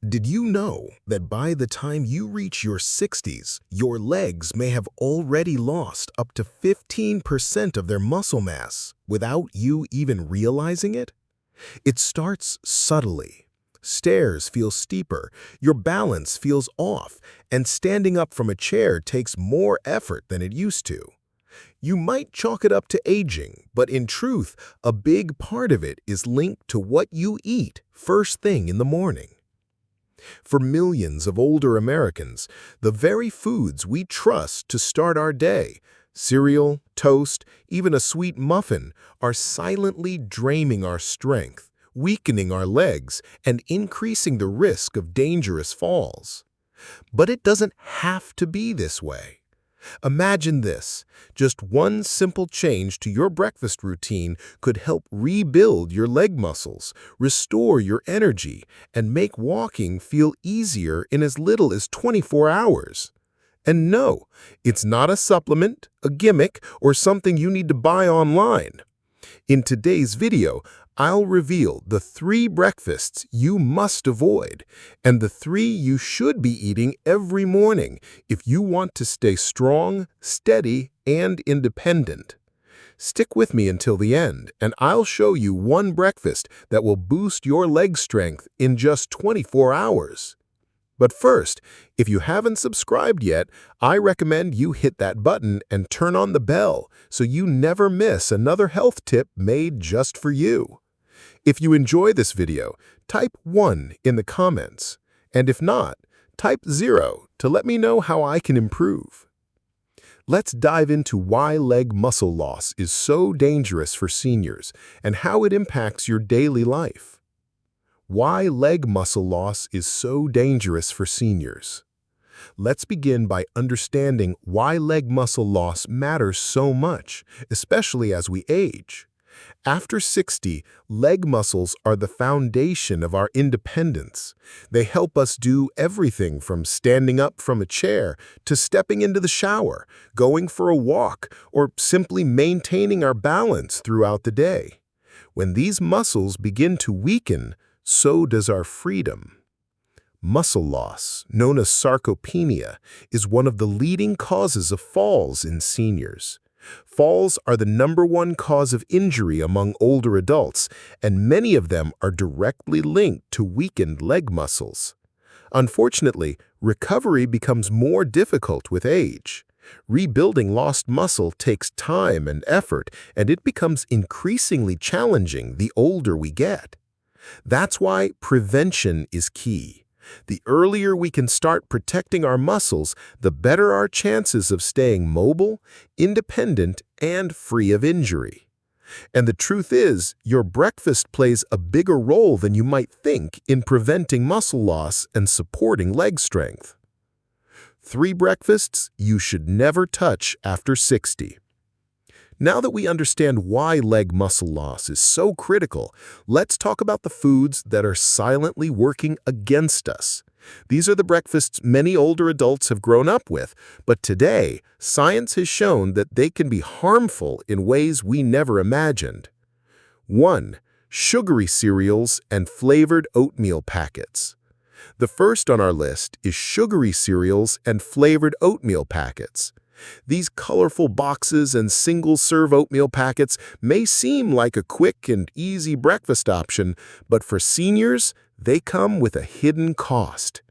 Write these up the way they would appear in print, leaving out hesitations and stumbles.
Did you know that by the time you reach your 60s, your legs may have already lost up to 15% of their muscle mass without you even realizing it? It starts subtly. Stairs feel steeper, your balance feels off, and standing up from a chair takes more effort than it used to. You might chalk it up to aging, but in truth, a big part of it is linked to what you eat first thing in the morning. For millions of older Americans, the very foods we trust to start our day, cereal, toast, even a sweet muffin, are silently draining our strength, weakening our legs, and increasing the risk of dangerous falls. But it doesn't have to be this way. Imagine this. Just one simple change to your breakfast routine could help rebuild your leg muscles, restore your energy, and make walking feel easier in as little as 24 hours. And no, it's not a supplement, a gimmick, or something you need to buy online. In today's video, I'll reveal the 3 breakfasts you must avoid and the 3 you should be eating every morning if you want to stay strong, steady, and independent. Stick with me until the end, and I'll show you one breakfast that will boost your leg strength in just 24 hours. But first, if you haven't subscribed yet, I recommend you hit that button and turn on the bell so you never miss another health tip made just for you. If you enjoy this video, type 1 in the comments, and if not, type 0 to let me know how I can improve. Let's dive into why leg muscle loss is so dangerous for seniors and how it impacts your daily life. Why leg muscle loss is so dangerous for seniors. Let's begin by understanding why leg muscle loss matters so much, especially as we age. After 60, leg muscles are the foundation of our independence. They help us do everything from standing up from a chair to stepping into the shower, going for a walk, or simply maintaining our balance throughout the day. When these muscles begin to weaken, so does our freedom. Muscle loss, known as sarcopenia, is one of the leading causes of falls in seniors. Falls are the #1 cause of injury among older adults, and many of them are directly linked to weakened leg muscles. Unfortunately, recovery becomes more difficult with age. Rebuilding lost muscle takes time and effort, and it becomes increasingly challenging the older we get. That's why prevention is key. The earlier we can start protecting our muscles, the better our chances of staying mobile, independent, and free of injury. And the truth is, your breakfast plays a bigger role than you might think in preventing muscle loss and supporting leg strength. 3 breakfasts you should never touch after 60. Now that we understand why leg muscle loss is so critical, let's talk about the foods that are silently working against us. These are the breakfasts many older adults have grown up with, but today, science has shown that they can be harmful in ways we never imagined. 1. Sugary cereals and flavored oatmeal packets. The first on our list is sugary cereals and flavored oatmeal packets. These colorful boxes and single-serve oatmeal packets may seem like a quick and easy breakfast option, but for seniors, they come with a hidden cost.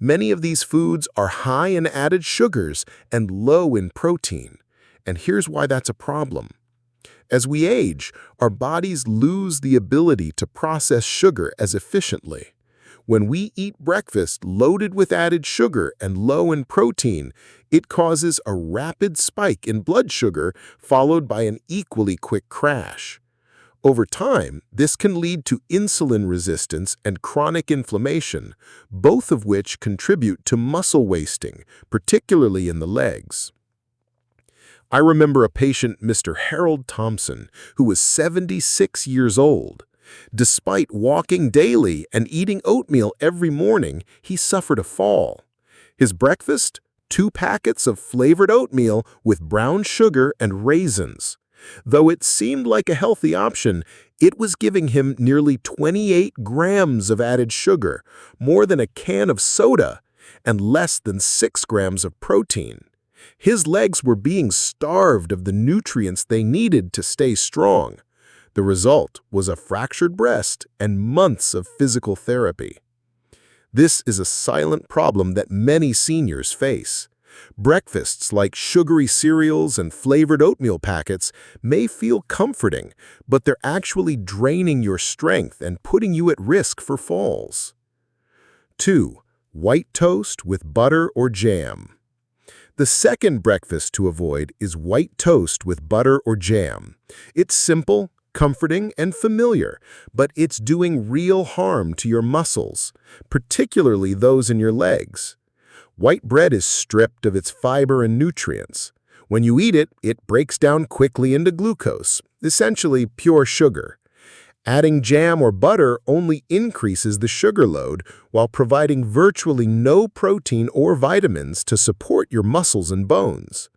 Many of these foods are high in added sugars and low in protein. And here's why that's a problem. As we age, our bodies lose the ability to process sugar as efficiently. When we eat breakfast loaded with added sugar and low in protein, it causes a rapid spike in blood sugar followed by an equally quick crash. Over time, this can lead to insulin resistance and chronic inflammation, both of which contribute to muscle wasting, particularly in the legs. I remember a patient, Mr. Harold Thompson, who was 76 years old. Despite walking daily and eating oatmeal every morning, he suffered a fall. His breakfast? 2 packets of flavored oatmeal with brown sugar and raisins. Though it seemed like a healthy option, it was giving him nearly 28 grams of added sugar, more than a can of soda, and less than 6 grams of protein. His legs were being starved of the nutrients they needed to stay strong. The result was a fractured breast and months of physical therapy. This is a silent problem that many seniors face. Breakfasts like sugary cereals and flavored oatmeal packets may feel comforting, but they're actually draining your strength and putting you at risk for falls. 2. White toast with butter or jam. The second breakfast to avoid is white toast with butter or jam. It's simple, comforting, and familiar, but it's doing real harm to your muscles, particularly those in your legs. White bread is stripped of its fiber and nutrients. When you eat it, it breaks down quickly into glucose, essentially pure sugar. Adding jam or butter only increases the sugar load while providing virtually no protein or vitamins to support your muscles and bones.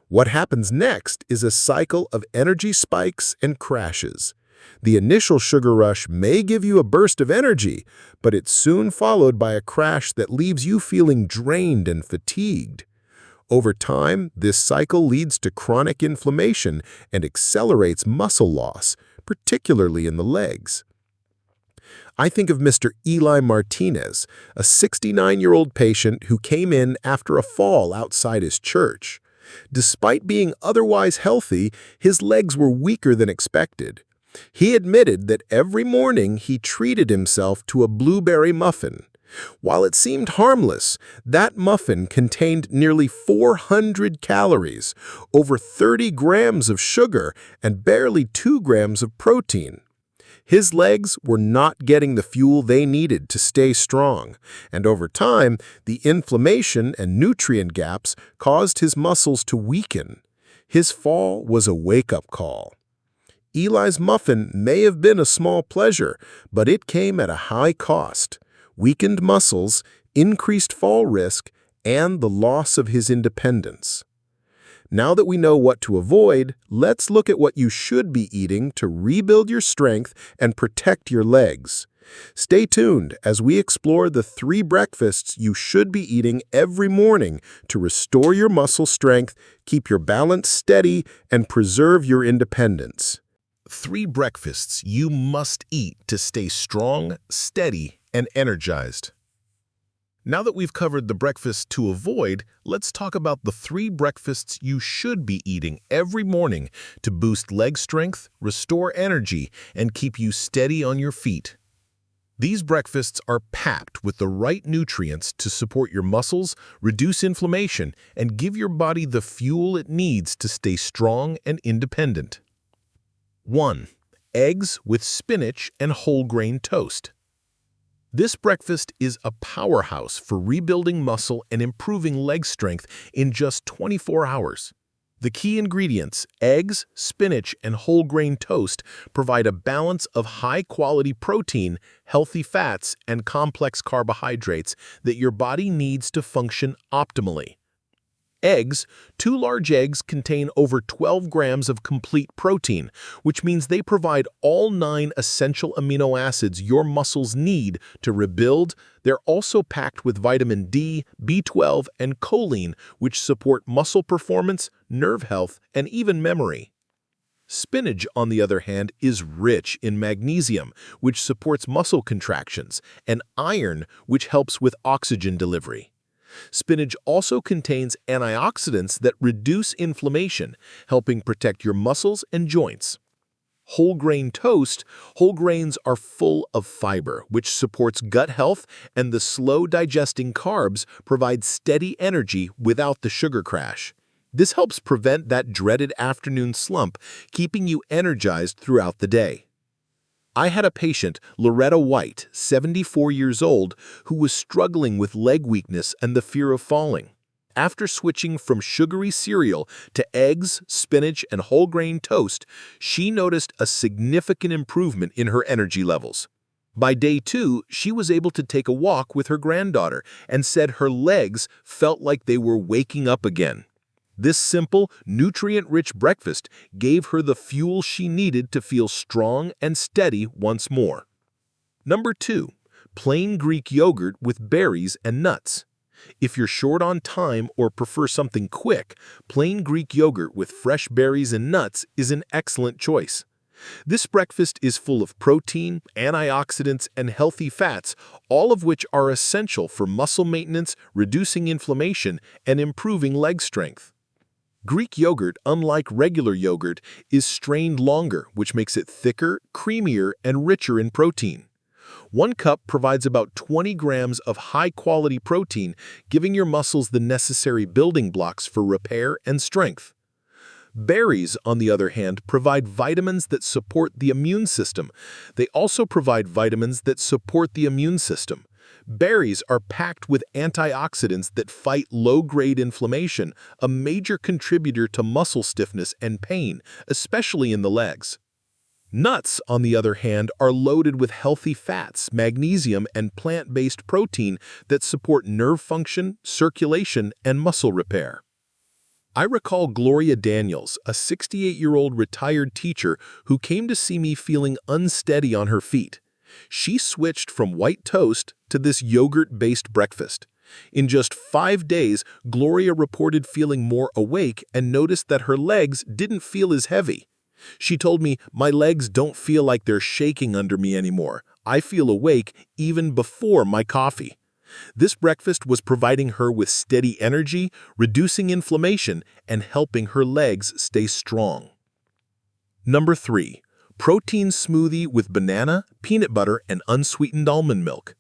What happens next is a cycle of energy spikes and crashes. The initial sugar rush may give you a burst of energy, but it's soon followed by a crash that leaves you feeling drained and fatigued. Over time, this cycle leads to chronic inflammation and accelerates muscle loss, particularly in the legs. I think of Mr. Eli Martinez, a 69-year-old patient who came in after a fall outside his church. Despite being otherwise healthy, his legs were weaker than expected. He admitted that every morning he treated himself to a blueberry muffin. While it seemed harmless, that muffin contained nearly 400 calories, over 30 grams of sugar, and barely 2 grams of protein. His legs were not getting the fuel they needed to stay strong, and over time, the inflammation and nutrient gaps caused his muscles to weaken. His fall was a wake-up call. Eli's muffin may have been a small pleasure, but it came at a high cost: weakened muscles, increased fall risk, and the loss of his independence. Now that we know what to avoid, let's look at what you should be eating to rebuild your strength and protect your legs. Stay tuned as we explore the 3 breakfasts you should be eating every morning to restore your muscle strength, keep your balance steady, and preserve your independence. 3 breakfasts you must eat to stay strong, steady, and energized. Now that we've covered the breakfasts to avoid, let's talk about the 3 breakfasts you should be eating every morning to boost leg strength, restore energy, and keep you steady on your feet. These breakfasts are packed with the right nutrients to support your muscles, reduce inflammation, and give your body the fuel it needs to stay strong and independent. 1. Eggs with spinach and whole grain toast. This breakfast is a powerhouse for rebuilding muscle and improving leg strength in just 24 hours. The key ingredients, eggs, spinach, and whole grain toast, provide a balance of high-quality protein, healthy fats, and complex carbohydrates that your body needs to function optimally. Eggs, 2 large eggs contain over 12 grams of complete protein, which means they provide all 9 essential amino acids your muscles need to rebuild. They're also packed with vitamin D, B12, and choline, which support muscle performance, nerve health, and even memory. Spinach, on the other hand, is rich in magnesium, which supports muscle contractions, and iron, which helps with oxygen delivery. Spinach also contains antioxidants that reduce inflammation, helping protect your muscles and joints. Whole grain toast, whole grains are full of fiber, which supports gut health, and the slow-digesting carbs provide steady energy without the sugar crash. This helps prevent that dreaded afternoon slump, keeping you energized throughout the day. I had a patient, Loretta White, 74 years old, who was struggling with leg weakness and the fear of falling. After switching from sugary cereal to eggs, spinach, and whole grain toast, she noticed a significant improvement in her energy levels. By day 2, she was able to take a walk with her granddaughter and said her legs felt like they were waking up again. This simple, nutrient-rich breakfast gave her the fuel she needed to feel strong and steady once more. Number 2. Plain Greek yogurt with berries and nuts. If you're short on time or prefer something quick, plain Greek yogurt with fresh berries and nuts is an excellent choice. This breakfast is full of protein, antioxidants, and healthy fats, all of which are essential for muscle maintenance, reducing inflammation, and improving leg strength. Greek yogurt, unlike regular yogurt, is strained longer, which makes it thicker, creamier, and richer in protein. 1 cup provides about 20 grams of high-quality protein, giving your muscles the necessary building blocks for repair and strength. Berries, on the other hand, provide vitamins that support the immune system. They also provide vitamins that support the immune system. Berries are packed with antioxidants that fight low-grade inflammation, a major contributor to muscle stiffness and pain, especially in the legs. Nuts, on the other hand, are loaded with healthy fats, magnesium, and plant-based protein that support nerve function, circulation, and muscle repair. I recall Gloria Daniels, a 68-year-old retired teacher who came to see me feeling unsteady on her feet. She switched from white toast to this yogurt-based breakfast. In just 5 days, Gloria reported feeling more awake and noticed that her legs didn't feel as heavy. She told me, "My legs don't feel like they're shaking under me anymore. I feel awake even before my coffee." This breakfast was providing her with steady energy, reducing inflammation, and helping her legs stay strong. Number 3. Protein smoothie with banana, peanut butter, and unsweetened almond milk.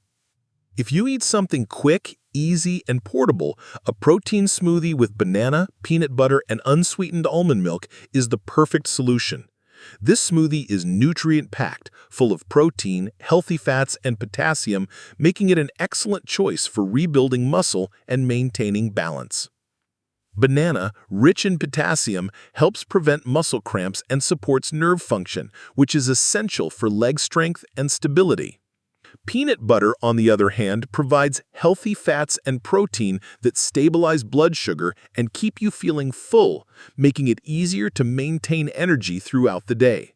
If you eat something quick, easy, and portable, a protein smoothie with banana, peanut butter, and unsweetened almond milk is the perfect solution. This smoothie is nutrient-packed, full of protein, healthy fats, and potassium, making it an excellent choice for rebuilding muscle and maintaining balance. Banana, rich in potassium, helps prevent muscle cramps and supports nerve function, which is essential for leg strength and stability. Peanut butter, on the other hand, provides healthy fats and protein that stabilize blood sugar and keep you feeling full, making it easier to maintain energy throughout the day.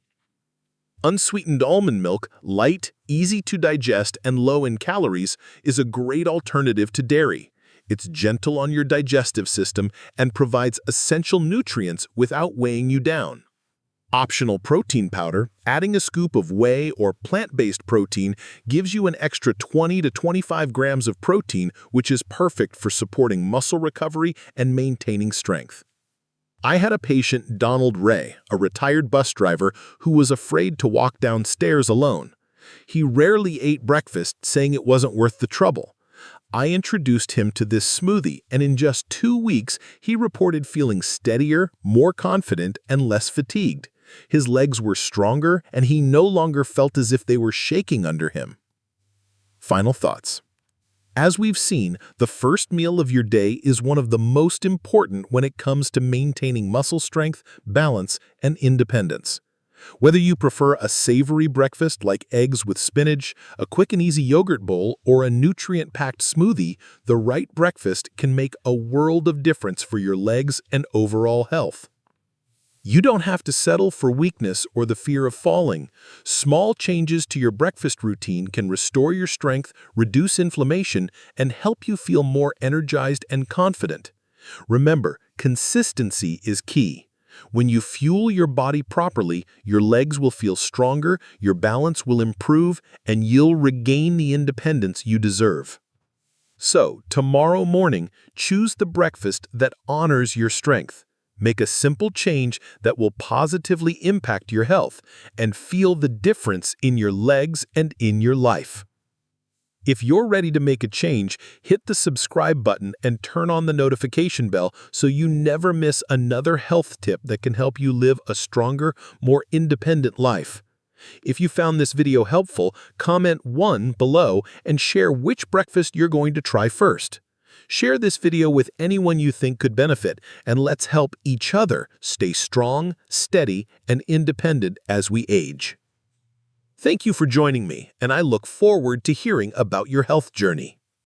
Unsweetened almond milk, light, easy to digest, and low in calories, is a great alternative to dairy. It's gentle on your digestive system and provides essential nutrients without weighing you down. Optional protein powder, adding a scoop of whey or plant-based protein gives you an extra 20 to 25 grams of protein, which is perfect for supporting muscle recovery and maintaining strength. I had a patient, Donald Ray, a retired bus driver who was afraid to walk downstairs alone. He rarely ate breakfast, saying it wasn't worth the trouble. I introduced him to this smoothie, and in just 2 weeks, he reported feeling steadier, more confident, and less fatigued. His legs were stronger, and he no longer felt as if they were shaking under him. Final thoughts. As we've seen, the first meal of your day is one of the most important when it comes to maintaining muscle strength, balance, and independence. Whether you prefer a savory breakfast like eggs with spinach, a quick and easy yogurt bowl, or a nutrient-packed smoothie, the right breakfast can make a world of difference for your legs and overall health. You don't have to settle for weakness or the fear of falling. Small changes to your breakfast routine can restore your strength, reduce inflammation, and help you feel more energized and confident. Remember, consistency is key. When you fuel your body properly, your legs will feel stronger, your balance will improve, and you'll regain the independence you deserve. So, tomorrow morning, choose the breakfast that honors your strength. Make a simple change that will positively impact your health and feel the difference in your legs and in your life. If you're ready to make a change, hit the subscribe button and turn on the notification bell so you never miss another health tip that can help you live a stronger, more independent life. If you found this video helpful, comment 1 below and share which breakfast you're going to try first. Share this video with anyone you think could benefit, and let's help each other stay strong, steady, and independent as we age. Thank you for joining me, and I look forward to hearing about your health journey.